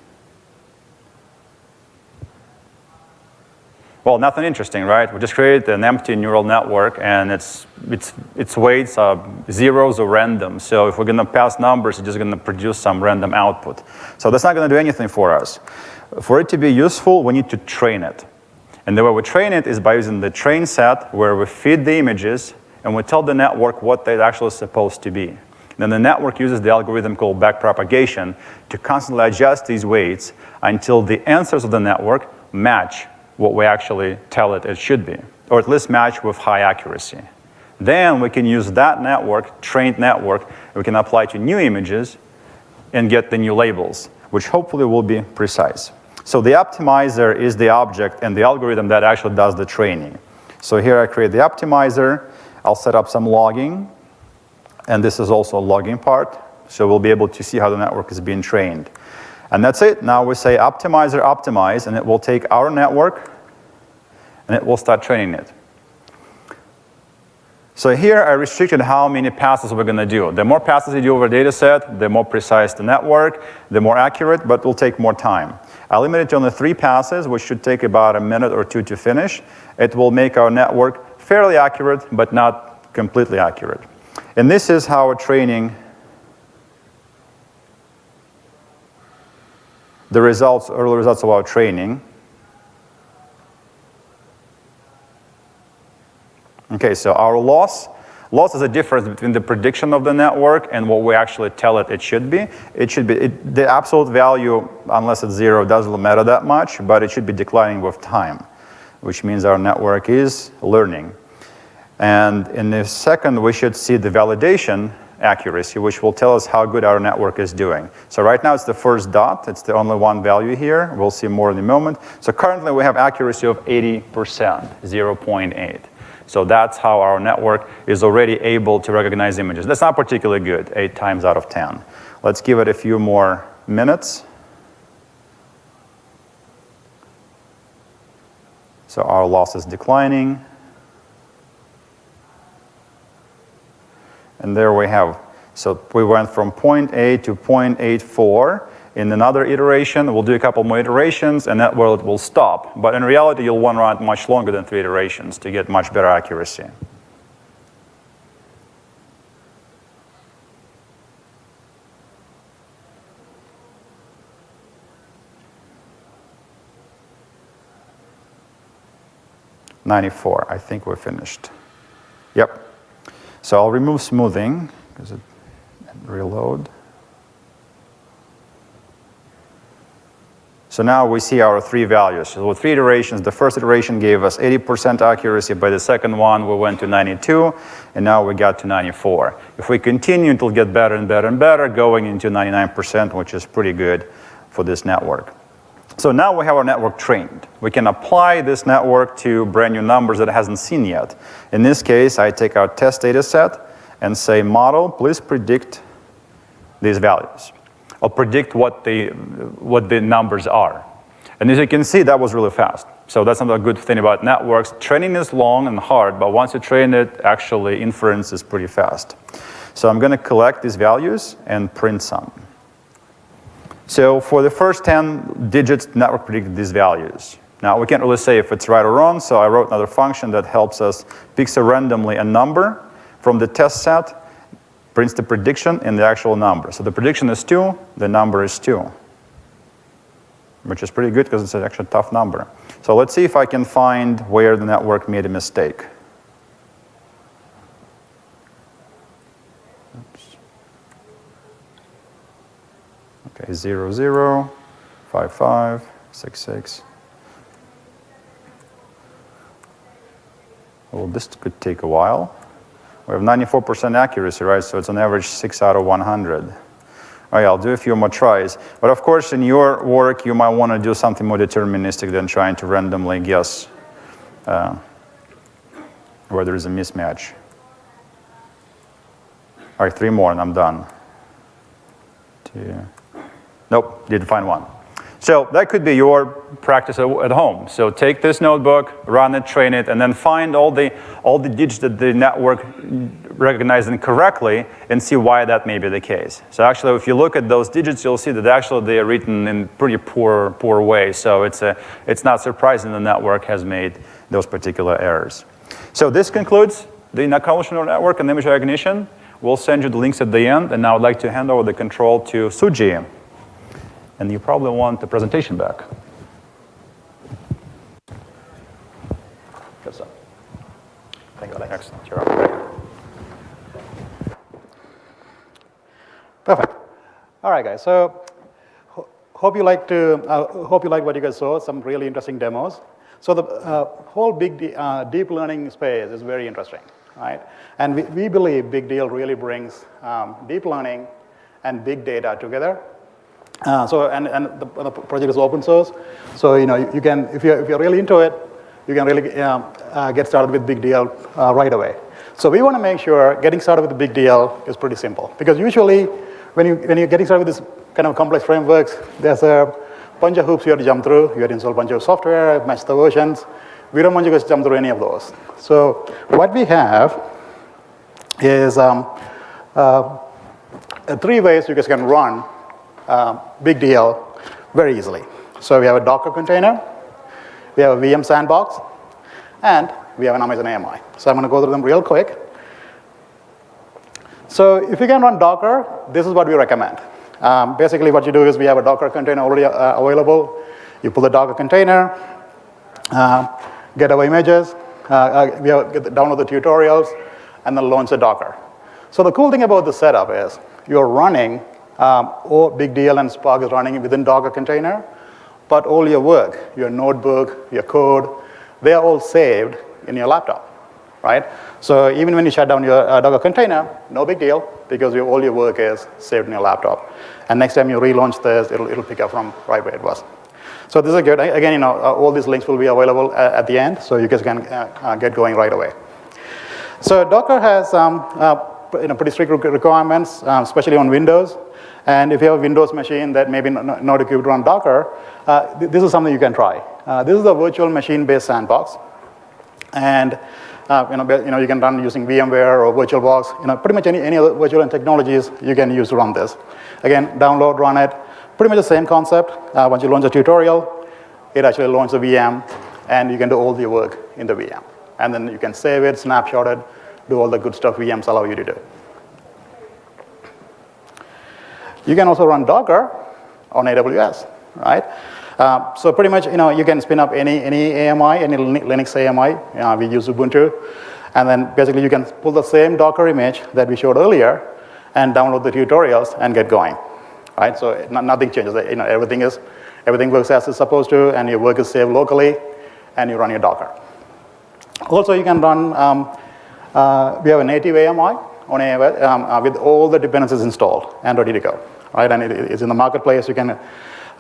Well, nothing interesting, right? We just created an empty neural network, and its weights are zeros or random. So if we're going to pass numbers, it's just going to produce some random output. So that's not going to do anything for us. For it to be useful, we need to train it. And the way we train it is by using the train set, where we feed the images, and we tell the network what they're actually supposed to be. Then the network uses the algorithm called backpropagation to constantly adjust these weights until the answers of the network match what we actually tell it should be, or at least match with high accuracy. Then we can use that network, trained network, we can apply to new images and get the new labels, which hopefully will be precise. So the optimizer is the object and the algorithm that actually does the training. So here I create the optimizer, I'll set up some logging, and this is also a logging part, so we'll be able to see how the network is being trained. And that's it. Now we say optimizer optimize, and it will take our network and it will start training it. So here I restricted how many passes we're going to do. The more passes you do over a data set, the more precise the network, the more accurate, but it will take more time. I limited it to only 3 passes, which should take about a minute or 2 to finish. It will make our network fairly accurate, but not completely accurate. And this is how we're training the results, early results of our training. Okay, so our loss is a difference between the prediction of the network and what we actually tell it should be. The absolute value, unless it's 0, doesn't matter that much, but it should be declining with time, which means our network is learning. And in a second, we should see the validation accuracy, which will tell us how good our network is doing. So right now it's the first dot. It's the only one value here. We'll see more in a moment. So currently we have accuracy of 80%, 0.8. So that's how our network is already able to recognize images. That's not particularly good, 8 times out of 10. Let's give it a few more minutes. So our loss is declining. And there we have, so we went from 0.8 to 0.84. In another iteration, we'll do a couple more iterations, and that it will stop. But in reality, you'll want to run it much longer than 3 iterations to get much better accuracy. .94, I think we're finished. Yep. So I'll remove smoothing, because it reload. So now we see our 3 values. So with 3 iterations, the first iteration gave us 80% accuracy. By the second one, we went to 92, and now we got to 94. If we continue, it'll get better and better and better, going into 99%, which is pretty good for this network. So now we have our network trained. We can apply this network to brand new numbers that it hasn't seen yet. In this case, I take our test data set and say, model, please predict these values. I'll predict what the numbers are. And as you can see, that was really fast. So that's another good thing about networks. Training is long and hard, but once you train it, actually inference is pretty fast. So I'm going to collect these values and print some. So for the first 10 digits, the network predicted these values. Now we can't really say if it's right or wrong, so I wrote another function that helps us pixel randomly a number from the test set, prints the prediction and the actual number. So the prediction is 2, the number is 2, which is pretty good because it's actually a tough number. So let's see if I can find where the network made a mistake. Okay, 0, 0, 5, 5, 6, 6. Well, this could take a while. We have 94% accuracy, right? So it's on average 6 out of 100. All right, I'll do a few more tries. But of course, in your work, you might want to do something more deterministic than trying to randomly guess where there is a mismatch. All right, 3 more and I'm done. Yeah. Nope, didn't find one. So that could be your practice at home. So take this notebook, run it, train it, and then find all the digits that the network recognized incorrectly and see why that may be the case. So actually, if you look at those digits, you'll see that actually they are written in pretty poor way. So it's not surprising the network has made those particular errors. So this concludes the convolutional network and image recognition. We'll send you the links at the end, and now I'd like to hand over the control to Sujee. And you probably want the presentation back. Good stuff. Thank you, Alex. Excellent. You're up. Perfect. All right, guys. So hope you liked what you guys saw. Some really interesting demos. So the whole deep learning space is very interesting, right? And we believe BigDL really brings deep learning and big data together. The project is open source, so you can, if you're really into it, you can really get started with BigDL right away. So we want to make sure getting started with BigDL is pretty simple, because usually when you're getting started with this kind of complex frameworks, there's a bunch of hoops you have to jump through. You have to install a bunch of software, match the versions. We don't want you guys to jump through any of those. So what we have is 3 ways you guys can run BigDL very easily. So we have a Docker container, we have a VM sandbox, and we have an Amazon AMI. So I'm going to go through them real quick. So if you can run Docker, this is what we recommend. Basically what you do is we have a Docker container already available. You pull the Docker container, get our images, download the tutorials, and then launch the Docker. So the cool thing about the setup is you're running or BigDL and Spark is running within Docker container, but all your work, your notebook, your code, they are all saved in your laptop, right? So even when you shut down your Docker container, no big deal, because all your work is saved in your laptop. And next time you relaunch this, it'll pick up from right where it was. So this is good. Again, all these links will be available at the end, so you guys can get going right away. So Docker has pretty strict requirements, especially on Windows. And if you have a Windows machine that maybe not equipped to run Docker, this is something you can try. This is a virtual machine-based sandbox, and you can run using VMware or VirtualBox. Pretty much any other virtual technologies you can use to run this. Again, download, run it. Pretty much the same concept. Once you launch a tutorial, it actually launches a VM, and you can do all the work in the VM. And then you can save it, snapshot it, do all the good stuff VMs allow you to do. You can also run Docker on AWS, right? So pretty much, you can spin up any AMI, any Linux AMI. We use Ubuntu. And then basically you can pull the same Docker image that we showed earlier and download the tutorials and get going, right? So nothing changes. Everything works as it's supposed to, and your work is saved locally, and you run your Docker. Also, you can run, we have a native AMI on AWS with all the dependencies installed and ready to go. Right, and it's in the marketplace. You can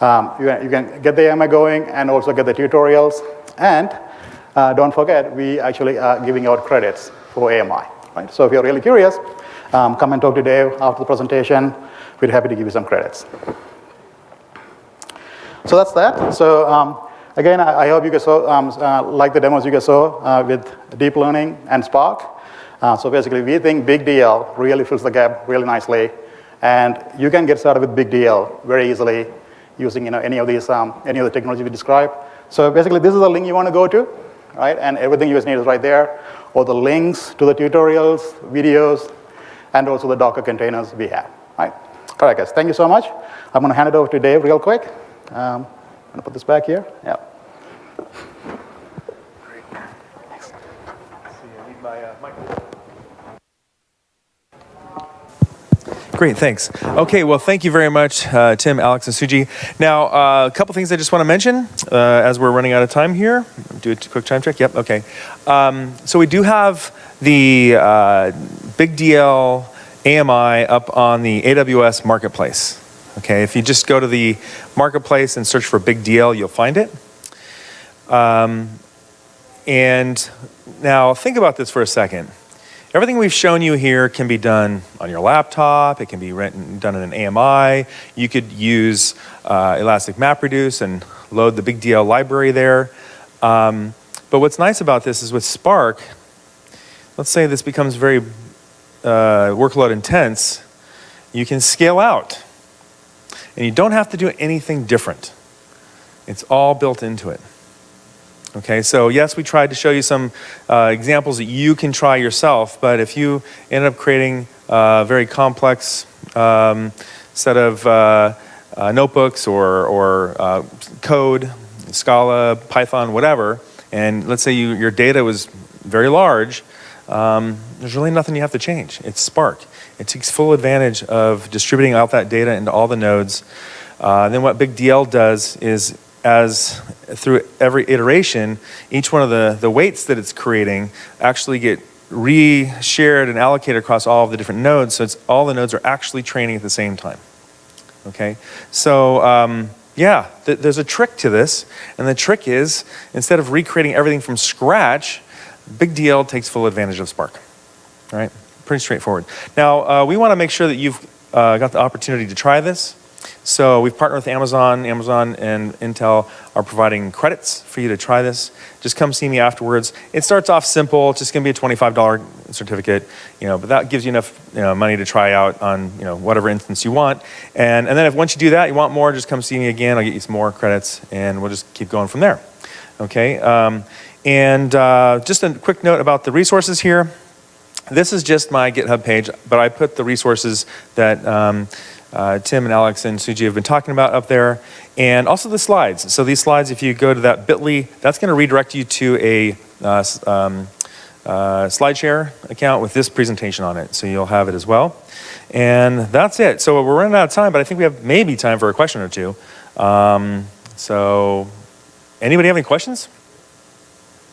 get the AMI going and also get the tutorials. And don't forget, we actually are giving out credits for AMI. Right? So if you're really curious, come and talk to Dave after the presentation. We're happy to give you some credits. So that's that. So again, I hope you guys saw, like the demos you guys saw with deep learning and Spark. So basically, we think BigDL really fills the gap really nicely. And you can get started with BigDL very easily using any of the technology we described. So basically, this is the link you want to go to, right? And everything you guys need is right there. All the links to the tutorials, videos, and also the Docker containers we have, right? All right, guys, thank you so much. I'm going to hand it over to Dave real quick. I'm going to put this back here. Yeah. Great. Thanks. See, I need my microphone. Great, thanks. Okay, well, thank you very much, Tim, Alex, and Sujee. Now, a couple things I just want to mention as we're running out of time here. Do a quick time check. Yep, okay. So we do have the BigDL AMI up on the AWS Marketplace. Okay, if you just go to the Marketplace and search for BigDL, you'll find it. And now, think about this for a second. Everything we've shown you here can be done on your laptop. It can be done in an AMI. You could use Elastic MapReduce and load the BigDL library there. But what's nice about this is with Spark, let's say this becomes very workload intense, you can scale out. And you don't have to do anything different. It's all built into it. Okay, so yes, we tried to show you some examples that you can try yourself, but if you end up creating a very complex set of notebooks or code, Scala, Python, whatever, and let's say your data was very large, there's really nothing you have to change. It's Spark. It takes full advantage of distributing out that data into all the nodes. Then what BigDL does is, as through every iteration, each one of the weights that it's creating actually get re-shared and allocated across all of the different nodes, so all the nodes are actually training at the same time. Okay, so yeah, there's a trick to this, and the trick is, instead of recreating everything from scratch, BigDL takes full advantage of Spark. All right, pretty straightforward. Now, we want to make sure that you've got the opportunity to try this. So we've partnered with Amazon. Amazon and Intel are providing credits for you to try this. Just come see me afterwards. It starts off simple. It's just going to be a $25 certificate, but that gives you enough money to try out on whatever instance you want. And then if once you do that, you want more, just come see me again. I'll get you some more credits, and we'll just keep going from there. Okay. And just a quick note about the resources here. This is just my GitHub page, but I put the resources that Tim and Alex and Sujee have been talking about up there, and also the slides. So these slides, if you go to that bit.ly, that's going to redirect you to a SlideShare account with this presentation on it, so you'll have it as well. And that's it. So we're running out of time, but I think we have maybe time for a question or two. So anybody have any questions?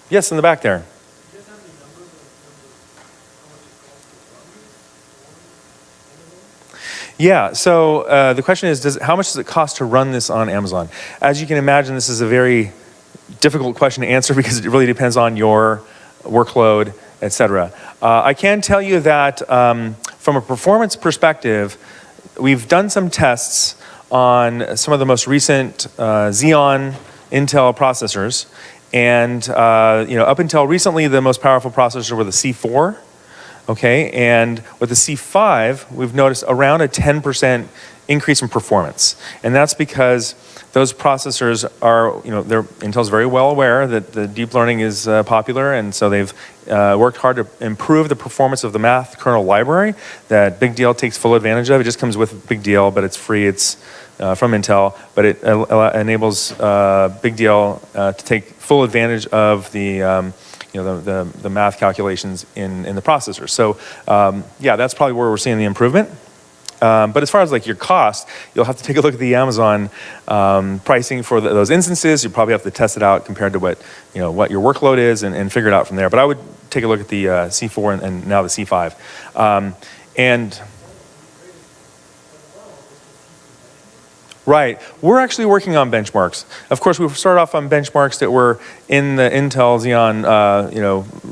Yes, in the back there. Yeah, so the question is, how much does it cost to run this on Amazon? As you can imagine, this is a very difficult question to answer because it really depends on your workload, etc. I can tell you that from a performance perspective, we've done some tests on some of the most recent Xeon Intel processors, and up until recently, the most powerful processors were the C4. Okay, and with the C5, we've noticed around a 10% increase in performance. And that's because those processors are, Intel's very well aware that the deep learning is popular, and so they've worked hard to improve the performance of the math kernel library that BigDL takes full advantage of. It just comes with BigDL, but it's free. It's from Intel, but it enables BigDL to take full advantage of the the math calculations in the processor. So yeah, that's probably where we're seeing the improvement. But as far as like your cost, you'll have to take a look at the Amazon pricing for those instances. You probably have to test it out compared to what what your workload is and figure it out from there. But I would take a look at the C4 and now the C5. Right. We're actually working on benchmarks. Of course, we started off on benchmarks that were in the Intel Xeon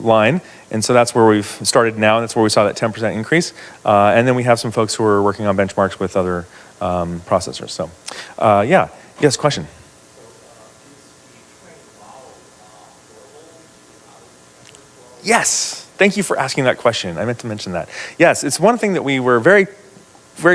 line, and so that's where we've started now, and that's where we saw that 10% increase. And then we have some folks who are working on benchmarks with other processors. So, yeah. Yes, question? Yes. Thank you for asking that question. I meant to mention that. Yes, it's one thing that we were very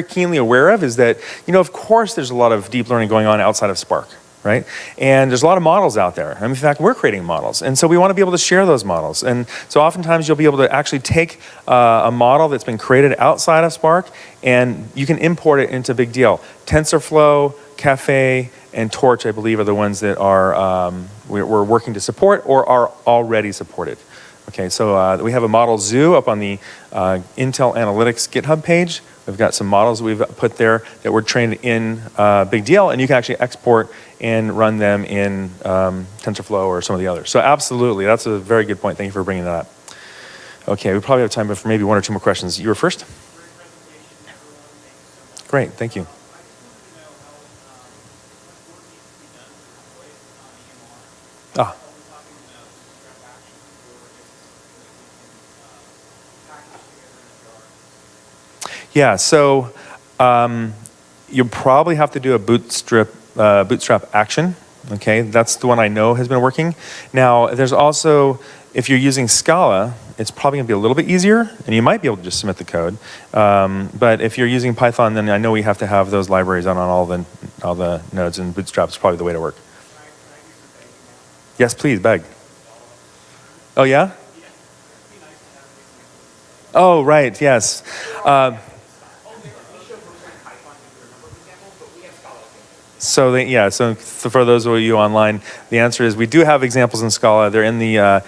keenly aware of, is that, of course there's a lot of deep learning going on outside of Spark, right? And there's a lot of models out there. And in fact, we're creating models. And so we want to be able to share those models. And so oftentimes you'll be able to actually take a model that's been created outside of Spark, and you can import it into BigDL. TensorFlow, Caffe, and Torch, I believe, are the ones that are we're working to support or are already supported. Okay, so we have a model zoo up on the Intel Analytics GitHub page. We've got some models we've put there that were trained in BigDL, and you can actually export and run them in TensorFlow or some of the others. So absolutely, that's a very good point. Thank you for bringing that up. Okay, we probably have time for maybe one or two more questions. You were first? Great, thank you. Ah. Yeah, so you probably have to do a bootstrap action. Okay, that's the one I know has been working. Now, there's also, if you're using Scala, it's probably going to be a little bit easier, and you might be able to just submit the code. But if you're using Python, then I know we have to have those libraries on all the nodes, and Bootstrap is probably the way to work. Yes, please, beg. Oh, yeah? Oh, right, yes. So for those of you online, the answer is we do have examples in Scala. They're in the,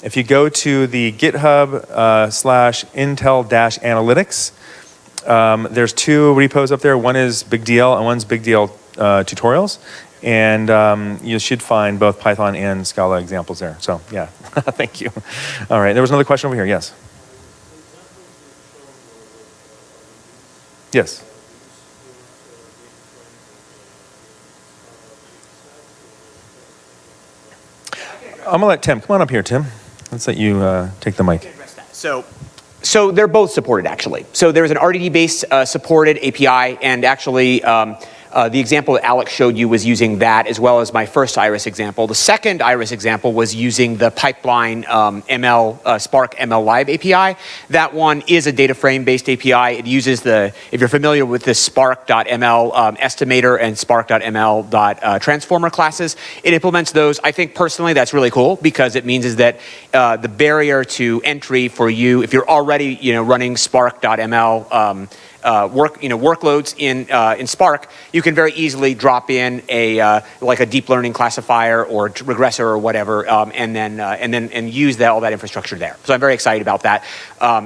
if you go to the GitHub /intel-analytics, there's two repos up there. One is BigDL and one's BigDL tutorials. And you should find both Python and Scala examples there. So yeah, thank you. All right, there was another question over here, yes. Yes. I'm gonna let Tim, come on up here, Tim. Let's let you take the mic. So they're both supported, actually. So there's an RDD-based supported API, and actually the example that Alex showed you was using that, as well as my first Iris example. The second Iris example was using the pipeline Spark ML Live API. That one is a data frame-based API. It uses if you're familiar with the Spark.ml estimator and Spark.ml.transformer classes, it implements those. I think personally that's really cool, because it means is that the barrier to entry for you, if you're already running Spark.ml workloads in Spark, you can very easily drop in like a deep learning classifier or regressor or whatever, and use all that infrastructure there. So I'm very excited about that.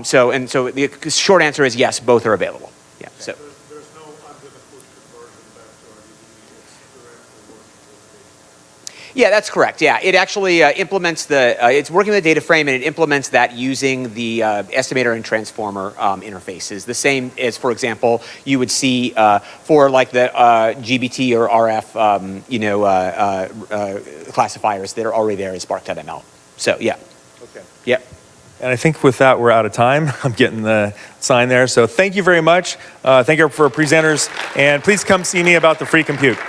So the short answer is yes, both are available. Yeah. So. There's no under the hood conversion back to RDB. It's directly working with data. Yeah, that's correct. Yeah, it actually implements it's working with the data frame, and it implements that using the estimator and transformer interfaces. The same as, for example, you would see for like the GBT or RF, classifiers that are already there in Spark.ml. So yeah. Okay. Yep. And I think with that, we're out of time. I'm getting the sign there. So thank you very much. Thank you for our presenters. And please come see me about the free compute.